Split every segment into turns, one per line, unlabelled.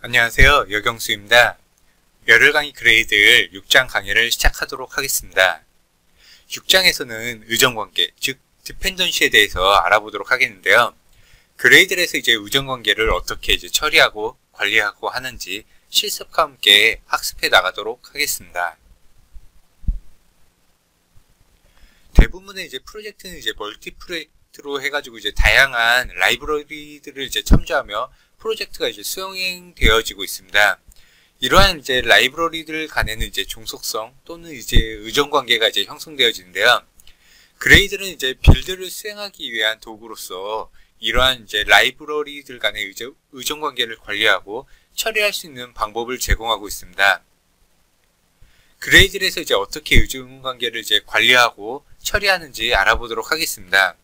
안녕하세요. 여경수입니다. 열혈 강의 그레이드 6장 강의를 시작하도록 하겠습니다. 6장에서는 의정관계, 즉 디펜던시에 대해서 알아보도록 하겠는데요. 그레이드에서 이제 의정관계를 어떻게 처리하고 관리하고 하는지 실습과 함께 학습해 나가도록 하겠습니다. 대부분의 프로젝트는 멀티 프로젝트로 해가지고 다양한 라이브러리들을 첨부하며 프로젝트가 수행되어지고 있습니다. 이러한 라이브러리들 간에는 종속성 또는 의정관계가 형성되어지는데요. 그레이드는 빌드를 수행하기 위한 도구로서 이러한 라이브러리들 간의 의정관계를 관리하고 처리할 수 있는 방법을 제공하고 있습니다. 그레이드에서 어떻게 의정관계를 관리하고 처리하는지 알아보도록 하겠습니다.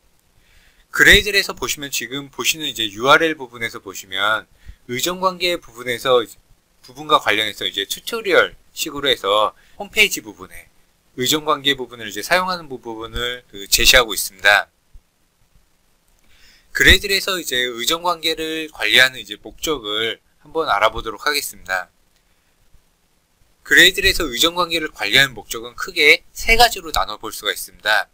그레이드에서 보시면 지금 보시는 URL 부분에서 보시면 의정관계 부분과 관련해서 튜토리얼 식으로 해서 홈페이지 부분에 의정관계 부분을 사용하는 부분을 제시하고 있습니다. 그레이드에서 의정관계를 관리하는 목적을 한번 알아보도록 하겠습니다. 그레이드에서 의정관계를 관리하는 목적은 크게 세 가지로 나눠볼 수가 있습니다.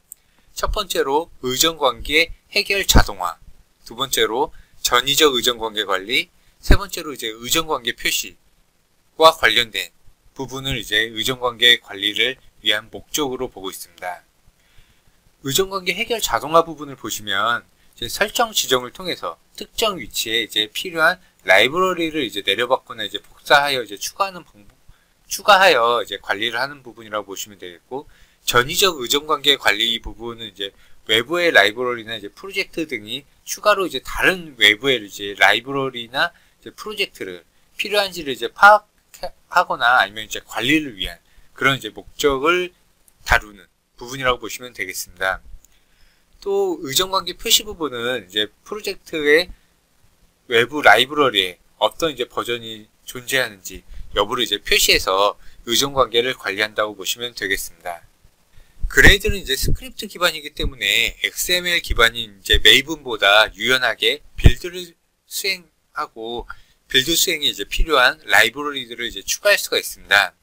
첫 번째로 의정관계 해결 자동화, 두 번째로 전위적 의정관계 관리, 세 번째로 의정관계 표시와 관련된 부분을 의정관계 관리를 위한 목적으로 보고 있습니다. 의정관계 해결 자동화 부분을 보시면 설정 지정을 통해서 특정 위치에 필요한 라이브러리를 내려받거나 복사하여 추가하여 관리를 하는 부분이라고 보시면 되겠고, 전위적 의정관계 관리 부분은 외부의 라이브러리나 프로젝트 등이 추가로 다른 외부의 라이브러리나 프로젝트를 필요한지를 파악하거나 아니면 관리를 위한 그런 목적을 다루는 부분이라고 보시면 되겠습니다. 또 의정관계 표시 부분은 프로젝트의 외부 라이브러리에 어떤 버전이 존재하는지 여부를 표시해서 의정관계를 관리한다고 보시면 되겠습니다. 그레이드는 스크립트 기반이기 때문에 XML 기반인 메이븐보다 유연하게 빌드를 수행하고 빌드 수행에 필요한 라이브러리들을 추가할 수가 있습니다.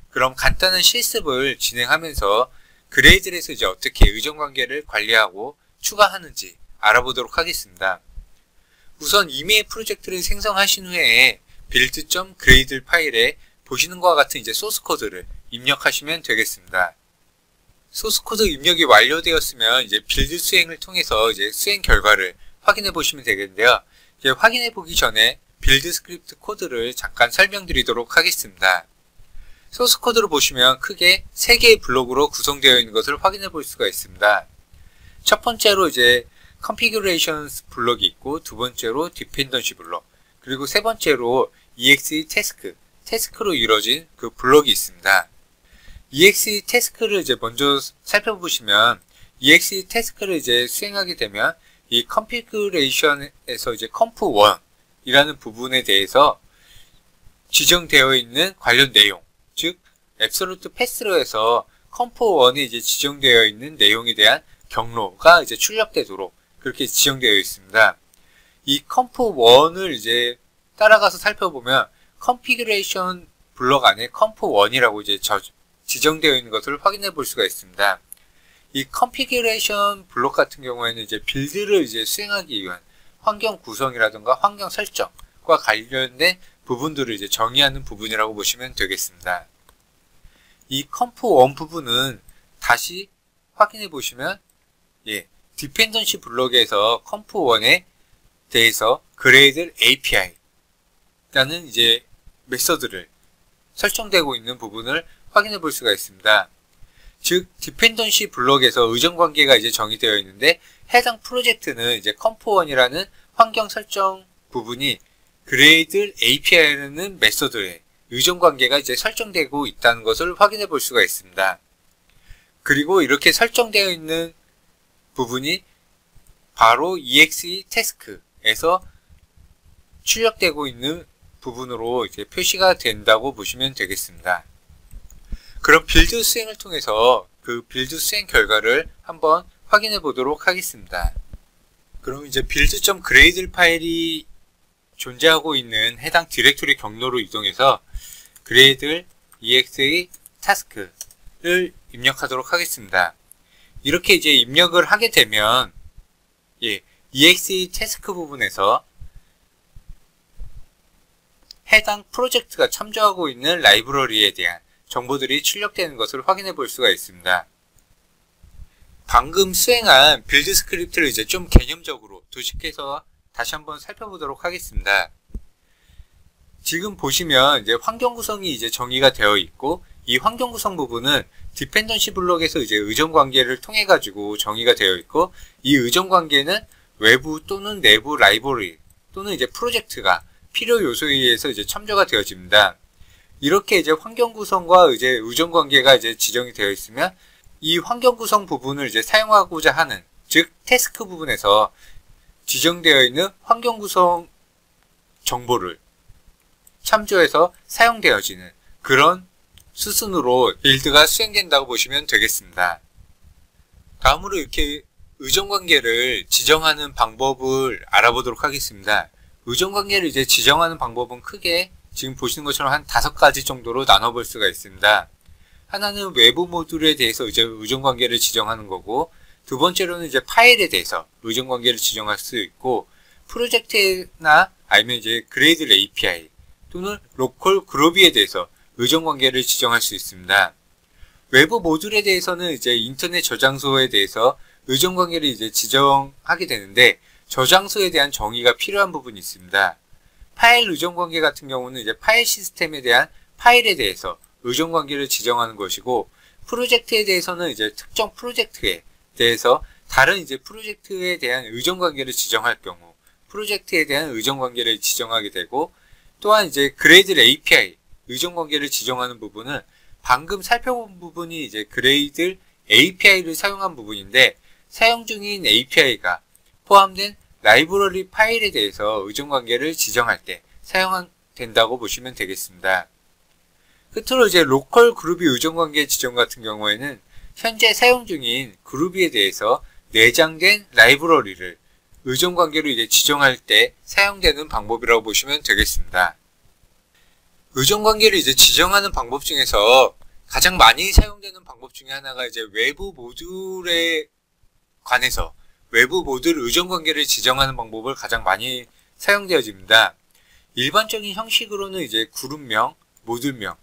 그럼 간단한 실습을 진행하면서 그레이드에서 어떻게 의정관계를 관리하고 추가하는지 알아보도록 하겠습니다. 우선 이메일 프로젝트를 생성하신 후에 build.gradle 파일에 보시는 것과 같은 소스 코드를 입력하시면 되겠습니다. 소스 코드 입력이 완료되었으면 빌드 수행을 통해서 수행 결과를 확인해 보시면 되겠는데요. 확인해 보기 전에 빌드 스크립트 코드를 잠깐 설명드리도록 하겠습니다. 소스 코드를 보시면 크게 3개의 블록으로 구성되어 있는 것을 확인해 볼 수가 있습니다. 첫 번째로 configurations 블록이 있고, 두 번째로 dependency 블록, 그리고 세 번째로 exe 태스크로 이루어진 그 블록이 있습니다. exe 태스크를 먼저 살펴보시면, exe 태스크를 수행하게 되면 이 configuration에서 conf1 이라는 부분에 대해서 지정되어 있는 관련 내용, 즉 absolute path로 해서 conf1이 지정되어 있는 내용에 대한 경로가 출력되도록 그렇게 지정되어 있습니다. 이 conf1을 따라가서 살펴보면 configuration 블록 안에 conf1이라고 지정되어 있는 것을 확인해 볼 수가 있습니다. 이 configuration 블록 같은 경우에는 빌드를 수행하기 위한 환경 구성이라든가 환경 설정과 관련된 부분들을 정의하는 부분이라고 보시면 되겠습니다. 이 conf1 부분은 다시 확인해 보시면 dependency 블록에서 conf1에 대해서 gradle API 라는 메서드를 설정되고 있는 부분을 확인해 볼 수가 있습니다. 즉 디펜던시 블록에서 의정관계가 정의되어 있는데, 해당 프로젝트는 conf1이라는 환경 설정 부분이 gradle API라는 메서드에 의정관계가 설정되고 있다는 것을 확인해 볼 수가 있습니다. 그리고 이렇게 설정되어 있는 부분이 바로 exe 태스크에서 출력되고 있는 부분으로 표시가 된다고 보시면 되겠습니다. 그럼 빌드 수행을 통해서 그 빌드 수행 결과를 한번 확인해 보도록 하겠습니다. 그럼 빌드.gradle 파일이 존재하고 있는 해당 디렉토리 경로로 이동해서 그레이들 exe task를 입력하도록 하겠습니다. 이렇게 이제 입력을 하게 되면 exe task 부분에서 해당 프로젝트가 참조하고 있는 라이브러리에 대한 정보들이 출력되는 것을 확인해 볼 수가 있습니다. 방금 수행한 빌드 스크립트를 이제 좀 개념적으로 도식해서 다시 한번 살펴보도록 하겠습니다. 지금 보시면 이제 환경 구성이 이제 정의가 되어 있고, 이 환경 구성 부분은 디펜던시 블록에서 이제 의존 관계를 통해 가지고 정의가 되어 있고, 이 의존 관계는 외부 또는 내부 라이브러리 또는 이제 프로젝트가 필요 요소에 의해서 이제 참조가 되어집니다. 이렇게 이제 환경 구성과 이제 의존 관계가 이제 지정이 되어 있으면 이 환경 구성 부분을 이제 사용하고자 하는, 즉 태스크 부분에서 지정되어 있는 환경 구성 정보를 참조해서 사용되어지는 그런 수순으로 빌드가 수행된다고 보시면 되겠습니다. 다음으로 이렇게 의존 관계를 지정하는 방법을 알아보도록 하겠습니다. 의존 관계를 이제 지정하는 방법은 크게 지금 보시는 것처럼 한 5가지 정도로 나눠볼 수가 있습니다. 하나는 외부 모듈에 대해서 이제 의존 관계를 지정하는 거고, 두 번째로는 이제 파일에 대해서 의존 관계를 지정할 수 있고, 프로젝트나 아니면 이제 그레이들 API 또는 로컬 그룹에 대해서 의존 관계를 지정할 수 있습니다. 외부 모듈에 대해서는 이제 인터넷 저장소에 대해서 의존 관계를 이제 지정하게 되는데, 저장소에 대한 정의가 필요한 부분이 있습니다. 파일 의존 관계 같은 경우는 이제 파일 시스템에 대한 파일에 대해서 의존 관계를 지정하는 것이고, 프로젝트에 대해서는 이제 특정 프로젝트에 대해서 다른 이제 프로젝트에 대한 의존 관계를 지정할 경우 프로젝트에 대한 의존 관계를 지정하게 되고, 또한 이제 그레이드 API 의존 관계를 지정하는 부분은 방금 살펴본 부분이 이제 그레이드 API를 사용한 부분인데, 사용 중인 API가 포함된 라이브러리 파일에 대해서 의존 관계를 지정할 때 사용된다고 보시면 되겠습니다. 끝으로 이제 로컬 그루비 의존 관계 지정 같은 경우에는 현재 사용 중인 그루비에 대해서 내장된 라이브러리를 의존 관계로 이제 지정할 때 사용되는 방법이라고 보시면 되겠습니다. 의존 관계를 이제 지정하는 방법 중에서 가장 많이 사용되는 방법 중에 하나가 이제 외부 모듈에 관해서 외부 모듈 의존 관계를 지정하는 방법을 가장 많이 사용되어집니다. 일반적인 형식으로는 이제 그룹명, 모듈명,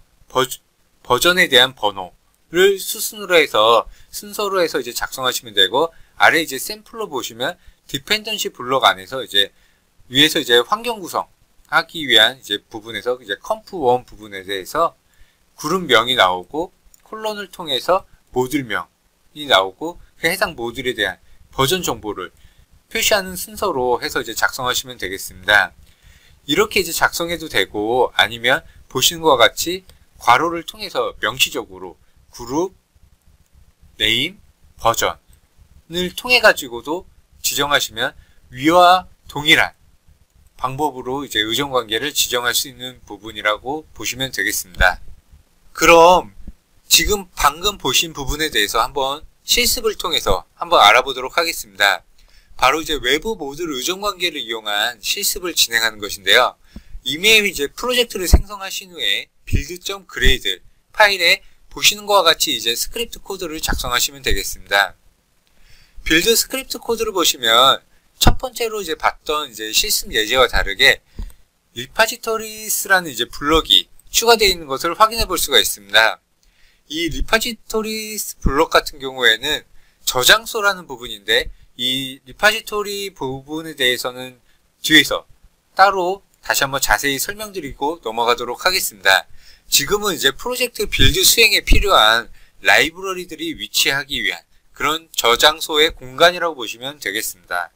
버전에 대한 번호를 수순으로 해서 순서로 해서 이제 작성하시면 되고, 아래 이제 샘플로 보시면 디펜던시 블록 안에서 이제 위에서 이제 환경 구성하기 위한 이제 부분에서 이제 컴프1 부분에 대해서 그룹명이 나오고, 콜론을 통해서 모듈명이 나오고, 그 해당 모듈에 대한 버전 정보를 표시하는 순서로 해서 이제 작성하시면 되겠습니다. 이렇게 이제 작성해도 되고, 아니면 보시는 것과 같이 괄호를 통해서 명시적으로 그룹, 네임, 버전을 통해 가지고도 지정하시면 위와 동일한 방법으로 이제 의존 관계를 지정할 수 있는 부분이라고 보시면 되겠습니다. 그럼 지금 방금 보신 부분에 대해서 한번 실습을 통해서 한번 알아보도록 하겠습니다. 바로 이제 외부 모듈 의존 관계를 이용한 실습을 진행하는 것인데요. 이메일 이제 프로젝트를 생성하신 후에 build.grade 파일에 보시는 것과 같이 이제 스크립트 코드를 작성하시면 되겠습니다. 빌드 스크립트 코드를 보시면 첫 번째로 이제 봤던 이제 실습 예제와 다르게 리파지토리스라는 이제 블럭이 추가되어 있는 것을 확인해 볼 수가 있습니다. 이 리파지토리스 블럭 같은 경우에는 저장소라는 부분인데, 이 리파지토리 부분에 대해서는 뒤에서 따로 다시 한번 자세히 설명드리고 넘어가도록 하겠습니다. 지금은 이제 프로젝트 빌드 수행에 필요한 라이브러리들이 위치하기 위한 그런 저장소의 공간이라고 보시면 되겠습니다.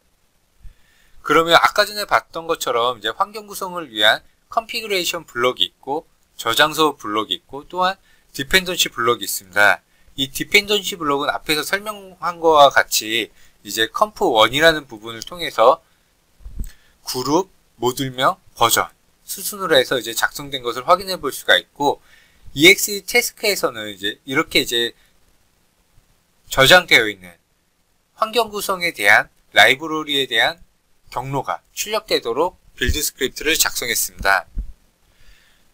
그러면 아까 전에 봤던 것처럼 이제 환경 구성을 위한 컨피그레이션 블럭이 있고, 저장소 블럭이 있고, 또한 디펜던시 블럭이 있습니다. 이 디펜던시 블럭은 앞에서 설명한 것과 같이 이제 컴프1이라는 부분을 통해서 그룹, 모듈명, 버전 수순으로 해서 이제 작성된 것을 확인해 볼 수가 있고, exe 태스크에서는 이제 이렇게 이제 저장되어 있는 환경 구성에 대한 라이브러리에 대한 경로가 출력되도록 빌드 스크립트를 작성했습니다.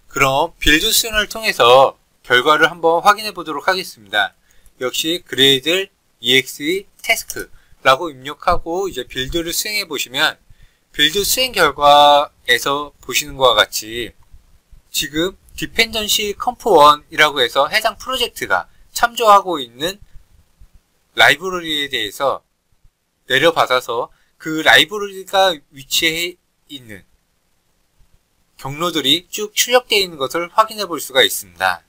그럼 빌드 수행을 통해서 결과를 한번 확인해 보도록 하겠습니다. 역시 gradle exe task라고 입력하고 이제 빌드를 수행해 보시면 빌드 수행 결과에서 보시는 것과 같이 지금 dependency comp1이라고 해서 해당 프로젝트가 참조하고 있는 라이브러리에 대해서 내려받아서 그 라이브러리가 위치해 있는 경로들이 쭉 출력되어 있는 것을 확인해 볼 수가 있습니다.